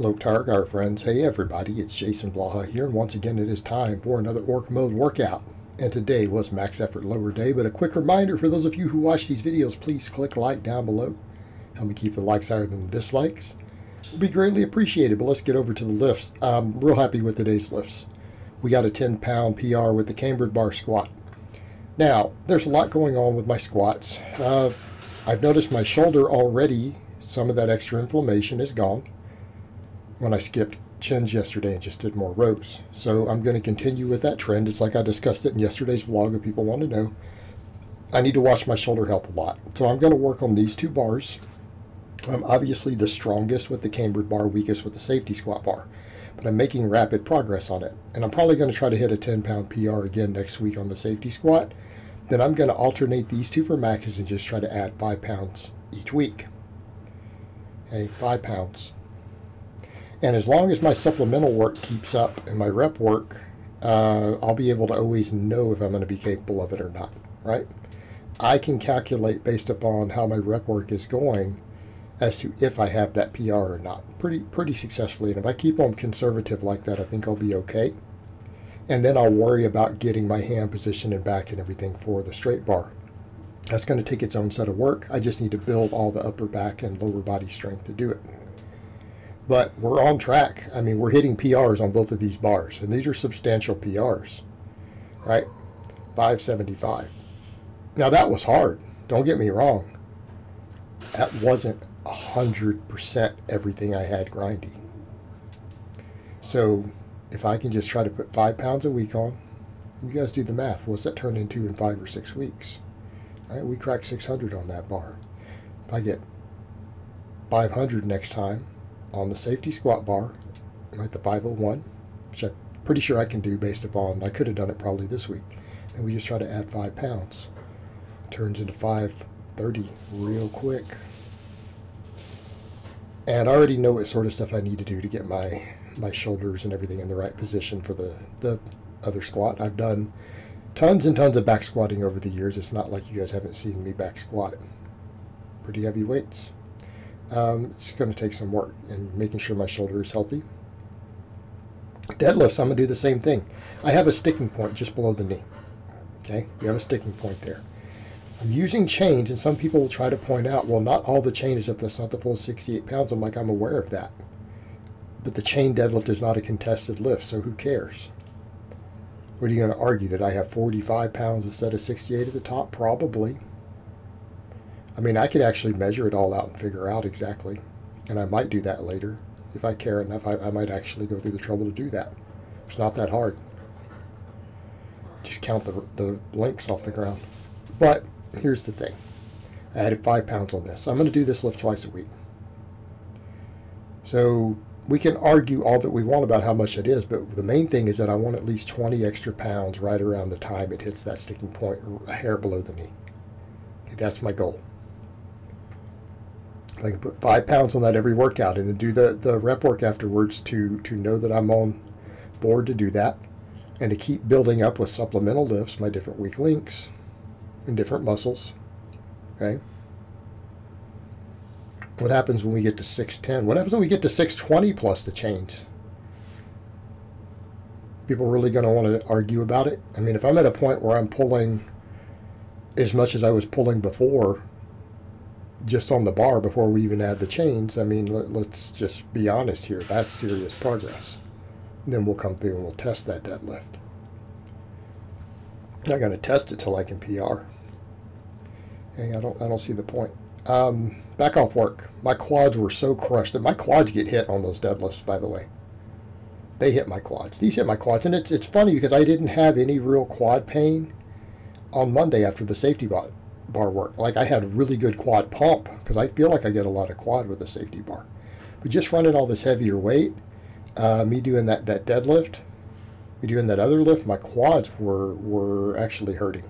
Hello Targar friends, hey everybody, it's Jason Blaha here, and once again it is time for another Orc Mode workout. And today was max effort lower day, but a quick reminder for those of you who watch these videos, please click like down below. Help me keep the likes higher than the dislikes. It will be greatly appreciated, but let's get over to the lifts. I'm real happy with today's lifts. We got a 10-pound PR with the Cambered Bar Squat. Now, there's a lot going on with my squats. I've noticed my shoulder already, some of that extra inflammation is gone when I skipped chins yesterday and just did more rows. So I'm going to continue with that trend. It's like I discussed it in yesterday's vlog if people want to know. I need to watch my shoulder health a lot. So I'm going to work on these two bars. I'm obviously the strongest with the cambered bar, weakest with the safety squat bar. But I'm making rapid progress on it. And I'm probably going to try to hit a 10-pound PR again next week on the safety squat. Then I'm going to alternate these two for maxes and just try to add 5 pounds each week. Okay, 5 pounds. And as long as my supplemental work keeps up and my rep work, I'll be able to always know if I'm going to be capable of it or not, right? I can calculate based upon how my rep work is going as to if I have that PR or not pretty successfully. And if I keep on conservative like that, I think I'll be okay. And then I'll worry about getting my hand position and back and everything for the straight bar. That's going to take its own set of work. I just need to build all the upper back and lower body strength to do it. But we're on track. I mean, we're hitting PRs on both of these bars, and these are substantial PRs, right? 575. Now that was hard. Don't get me wrong. That wasn't 100% everything I had grindy. So if I can just try to put 5 pounds a week on, you guys do the math. What's that turn into in 5 or 6 weeks? All right, we cracked 600 on that bar. If I get 500 next time on the safety squat bar, right, the 501, which I'm pretty sure I can do based upon, I could have done it probably this week. And we just try to add 5 pounds. It turns into 530 real quick. And I already know what sort of stuff I need to do to get my shoulders and everything in the right position for the other squat. I've done tons and tons of back squatting over the years. It's not like you guys haven't seen me back squat pretty heavy weights. It's going to take some work and making sure my shoulder is healthy. Deadlifts, I'm going to do the same thing. I have a sticking point just below the knee. Okay, we have a sticking point there. I'm using chains, and some people will try to point out, well, not all the chain is up. That's not the full 68 pounds. I'm like, I'm aware of that. But the chain deadlift is not a contested lift, so who cares? What are you going to argue, that I have 45 pounds instead of 68 at the top? Probably. I mean, I could actually measure it all out and figure out exactly. And I might do that later. If I care enough, I might actually go through the trouble to do that. It's not that hard. Just count the lengths off the ground. But here's the thing. I added 5 pounds on this. I'm going to do this lift twice a week. So we can argue all that we want about how much it is, but the main thing is that I want at least 20 extra pounds right around the time it hits that sticking point, a hair below the knee. Okay, that's my goal. I can put 5 pounds on that every workout and then do the rep work afterwards to know that I'm on board to do that, and to keep building up with supplemental lifts, my different weak links and different muscles. Okay. What happens when we get to 610? What happens when we get to 620 plus the chains? People really going to want to argue about it? I mean, if I'm at a point where I'm pulling as much as I was pulling before, just on the bar before we even add the chains, I mean, let's just be honest here. That's serious progress. And then we'll come through and we'll test that deadlift. I'm not going to test it till I can PR. Okay, I don't see the point. Back off work. My quads were so crushed that my quads get hit on those deadlifts, by the way. They hit my quads. These hit my quads. And it's funny because I didn't have any real quad pain on Monday after the safety bar work. Like, I had really good quad pump because I feel like I get a lot of quad with the safety bar. But just running all this heavier weight, me doing that deadlift, me doing that other lift, my quads were actually hurting.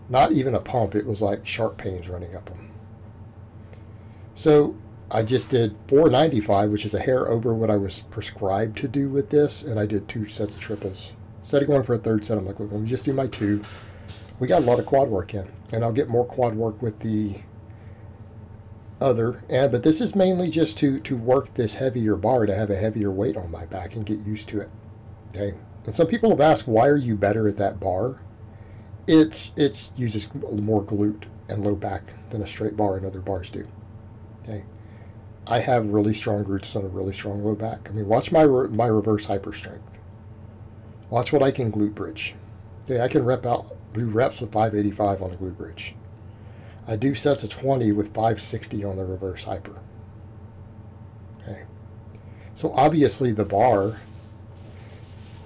Not even a pump. It was like sharp pains running up them. So I just did 495, which is a hair over what I was prescribed to do with this, and I did 2 sets of triples. Instead of going for a third set, I'm like, look, let me just do my 2. We got a lot of quad work in, and I'll get more quad work with the but this is mainly just to work this heavier bar, to have a heavier weight on my back and get used to it. Okay. And some people have asked, why are you better at that bar? It uses more glute and low back than a straight bar and other bars do. Okay. I have really strong glutes on a really strong low back. I mean, watch my reverse hyper strength. Watch what I can glute bridge. Okay, I can do reps with 585 on a glute bridge. I do sets of 20 with 560 on the reverse hyper. Okay. So obviously the bar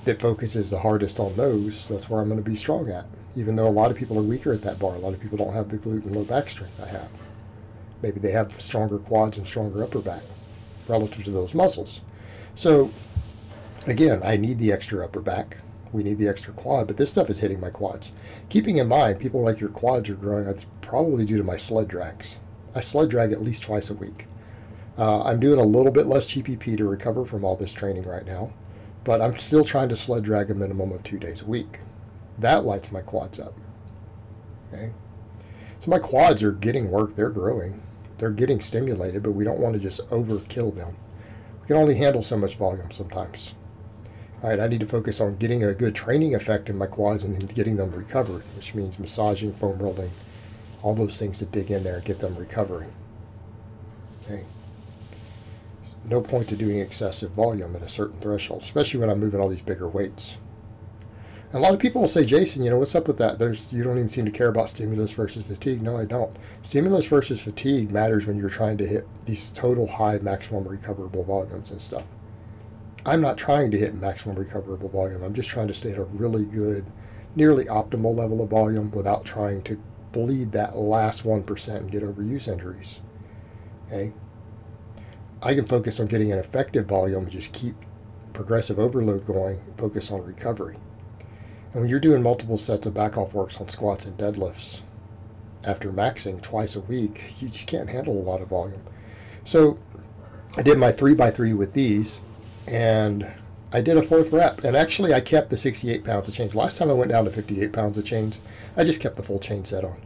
that focuses the hardest on those, that's where I'm going to be strong at. Even though a lot of people are weaker at that bar. A lot of people don't have the glute and low back strength I have. Maybe they have stronger quads and stronger upper back relative to those muscles. So again, I need the extra upper back. We need the extra quad, but this stuff is hitting my quads. Keeping in mind, people are like, your quads are growing. That's probably due to my sled drags. I sled drag at least twice a week. I'm doing a little bit less GPP to recover from all this training right now, but I'm still trying to sled drag a minimum of 2 days a week. That lights my quads up. Okay, so my quads are getting work. They're growing. They're getting stimulated, but we don't want to just overkill them. We can only handle so much volume sometimes. All right, I need to focus on getting a good training effect in my quads and then getting them recovered, which means massaging, foam rolling, all those things to dig in there and get them recovering. Okay. No point to doing excessive volume at a certain threshold, especially when I'm moving all these bigger weights. And a lot of people will say, Jason, you know, what's up with that? You don't even seem to care about stimulus versus fatigue. No, I don't. Stimulus versus fatigue matters when you're trying to hit these total high maximum recoverable volumes and stuff. I'm not trying to hit maximum recoverable volume. I'm just trying to stay at a really good, nearly optimal level of volume without trying to bleed that last 1% and get overuse injuries. Okay? I can focus on getting an effective volume and just keep progressive overload going, focus on recovery. And when you're doing multiple sets of back off works on squats and deadlifts after maxing twice a week, you just can't handle a lot of volume. So I did my 3x3 with these, and I did a 4th rep. And actually I kept the 68 pounds of chains. Last time I went down to 58 pounds of chains, I just kept the full chain set on.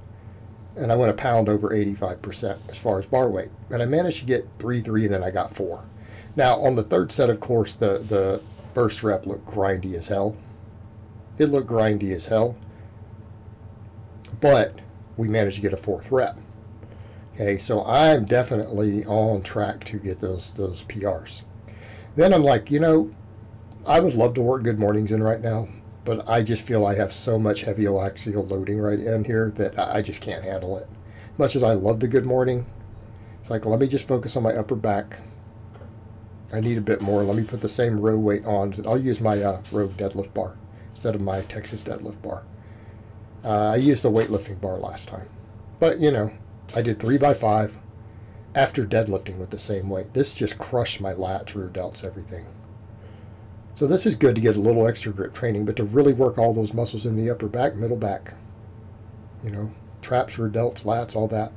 And I went a pound over 85% as far as bar weight. And I managed to get 3-3, and then I got 4. Now on the 3rd set, of course, the first rep looked grindy as hell. It looked grindy as hell, but we managed to get a 4th rep. Okay, so I'm definitely on track to get those PRs. Then I'm like, you know, I would love to work good mornings in right now, but I just feel I have so much heavy axial loading right in here that I just can't handle it. Much as I love the good morning, it's like, let me just focus on my upper back. I need a bit more. Let me put the same row weight on. I'll use my Rogue deadlift bar instead of my Texas deadlift bar. I used the weightlifting bar last time. But, you know, I did 3x5 after deadlifting with the same weight. This just crushed my lats, rear delts, everything. So this is good to get a little extra grip training, but to really work all those muscles in the upper back, middle back, you know, traps, rear delts, lats, all that.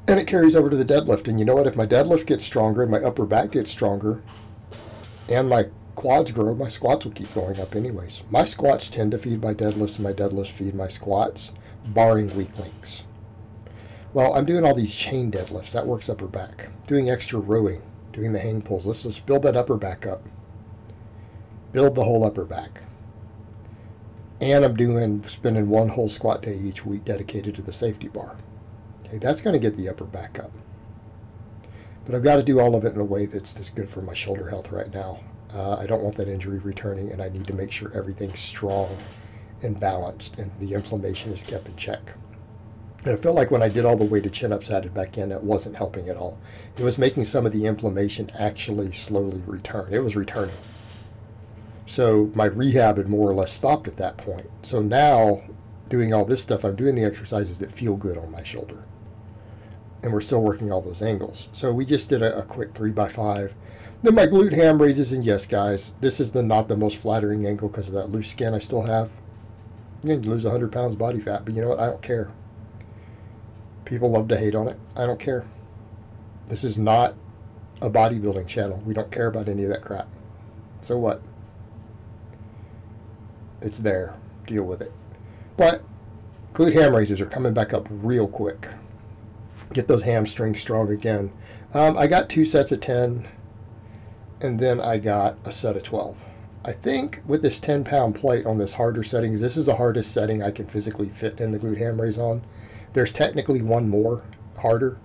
And it carries over to the deadlift. And you know what? If my deadlift gets stronger and my upper back gets stronger and my quads grow, my squats will keep going up anyways. My squats tend to feed my deadlifts, and my deadlifts feed my squats, barring weak links. Well, I'm doing all these chain deadlifts. That works upper back. Doing extra rowing, doing the hang pulls. Let's just build that upper back up. Build the whole upper back. And I'm spending 1 whole squat day each week dedicated to the safety bar. Okay, that's going to get the upper back up. But I've got to do all of it in a way that's good for my shoulder health right now. I don't want that injury returning, and I need to make sure everything's strong and balanced and the inflammation is kept in check. And I felt like when I did all the weighted chin-ups added back in, it wasn't helping at all. It was making some of the inflammation actually slowly return. It was returning. So my rehab had more or less stopped at that point. So now, doing all this stuff, I'm doing the exercises that feel good on my shoulder. And we're still working all those angles. So we just did a quick 3x5. Then my glute ham raises, and yes, guys, this is not the most flattering angle because of that loose skin I still have. You need to lose 100 pounds body fat, but you know what? I don't care. People love to hate on it. I don't care. This is not a bodybuilding channel. We don't care about any of that crap. So what? It's there. Deal with it. But glute ham raises are coming back up real quick. Get those hamstrings strong again. I got 2 sets of 10, and then I got a set of 12. I think with this 10-pound plate on this harder setting, this is the hardest setting I can physically fit in the glute ham raise on. There's technically one more harder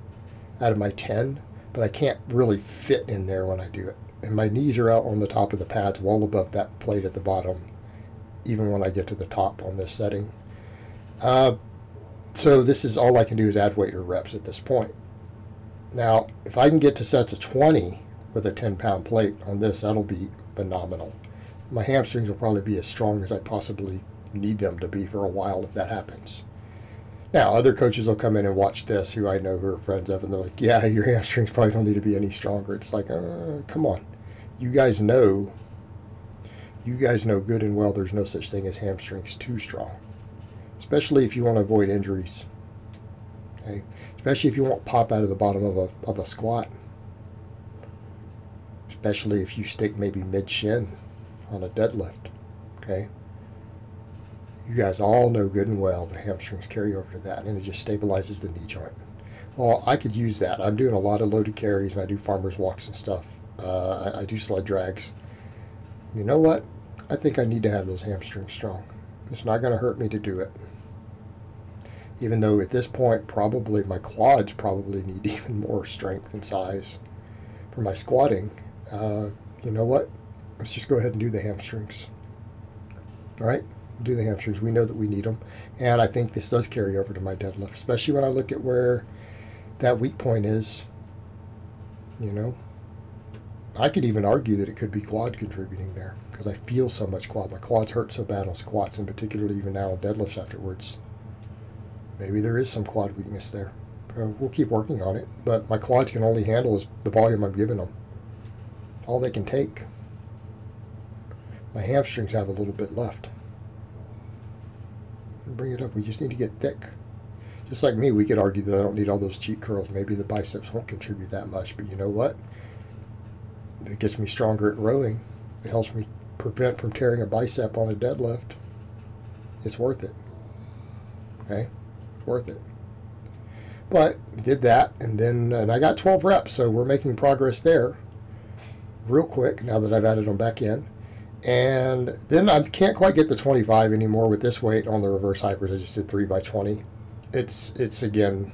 out of my 10, but I can't really fit in there when I do it. And my knees are out on the top of the pads, well above that plate at the bottom, even when I get to the top on this setting. So this is all I can do is add weight or reps at this point. Now, if I can get to sets of 20 with a 10-pound plate on this, that'll be phenomenal. My hamstrings will probably be as strong as I possibly need them to be for a while if that happens. Now, other coaches will come in and watch this who I know who are friends of, and they're like, yeah, your hamstrings probably don't need to be any stronger. It's like, come on. You guys know good and well there's no such thing as hamstrings too strong, especially if you want to avoid injuries. Okay? Especially if you won't pop out of the bottom of a squat. Especially if you stick maybe mid-shin on a deadlift. Okay? You guys all know good and well the hamstrings carry over to that, and it just stabilizes the knee joint. Well, I could use that. I'm doing a lot of loaded carries, and I do farmer's walks and stuff. I do sled drags. You know what? I think I need to have those hamstrings strong. It's not going to hurt me to do it. Even though at this point, probably my quads probably need even more strength and size for my squatting. You know what? Let's just go ahead and do the hamstrings. All right? Do the hamstrings. We know that we need them. And I think this does carry over to my deadlift, especially when I look at where that weak point is. You know? I could even argue that it could be quad contributing there because I feel so much quad. My quads hurt so bad on squats, and particularly even now on deadlifts afterwards. Maybe there is some quad weakness there. We'll keep working on it, but my quads can only handle the volume I'm giving them. All they can take. My hamstrings have a little bit left. Bring it up. We just need to get thick. Just like me, we could argue that I don't need all those cheat curls. Maybe the biceps won't contribute that much, but you know what? It gets me stronger at rowing. It helps me prevent from tearing a bicep on a deadlift. It's worth it. Okay? It's worth it. But did that, and I got 12 reps, so we're making progress there real quick now that I've added them back in. And then I can't quite get the 25 anymore with this weight on the reverse hypers. I just did 3 by 20. It's again,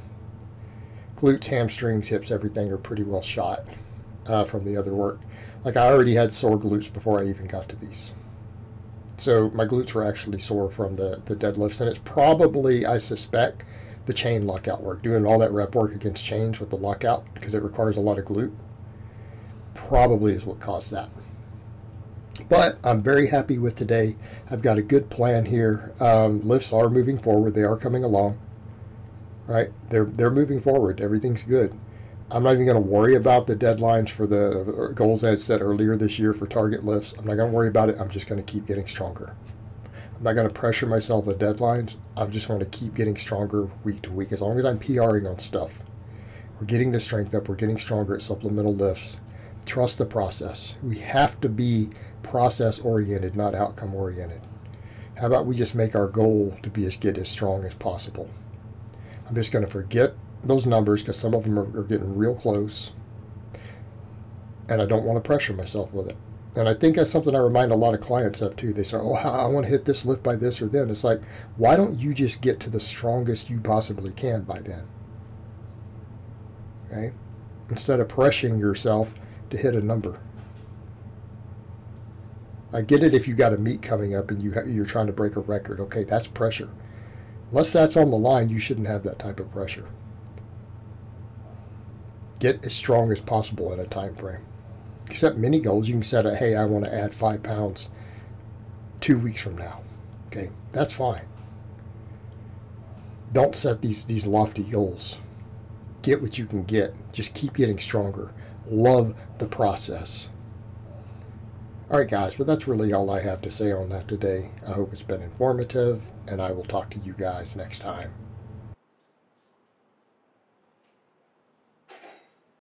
glutes, hamstrings, hips, everything are pretty well shot from the other work. Like I already had sore glutes before I even got to these. So my glutes were actually sore from the deadlifts, and it's probably, I suspect, the chain lockout work. Doing all that rep work against chains with the lockout, because it requires a lot of glute, probably is what caused that. But I'm very happy with today. I've got a good plan here. Lifts are moving forward. They are coming along. Right? They're moving forward. Everything's good. I'm not even going to worry about the deadlines for the goals I had set earlier this year for target lifts. I'm not going to worry about it. I'm just going to keep getting stronger. I'm not going to pressure myself with deadlines. I'm just going to keep getting stronger week to week. As long as I'm PRing on stuff. We're getting the strength up. We're getting stronger at supplemental lifts. Trust the process. We have to be process oriented, not outcome oriented. How about we just make our goal to get as strong as possible? I'm just going to forget those numbers because some of them are getting real close, and I don't want to pressure myself with it. And I think that's something I remind a lot of clients of too. They say, oh, I want to hit this lift by this or then. It's like, why don't you just get to the strongest you possibly can by then? Okay? Instead of pressuring yourself to hit a number. I get it if you got a meet coming up and you're trying to break a record. Okay, that's pressure. Unless that's on the line, you shouldn't have that type of pressure. Get as strong as possible in a time frame. Except mini goals, you can set a, hey, I want to add 5 pounds 2 weeks from now. Okay, that's fine. Don't set these lofty goals. Get what you can get. Just keep getting stronger. Love the process. All right, guys, but that's really all I have to say on that today. I hope it's been informative, and I will talk to you guys next time.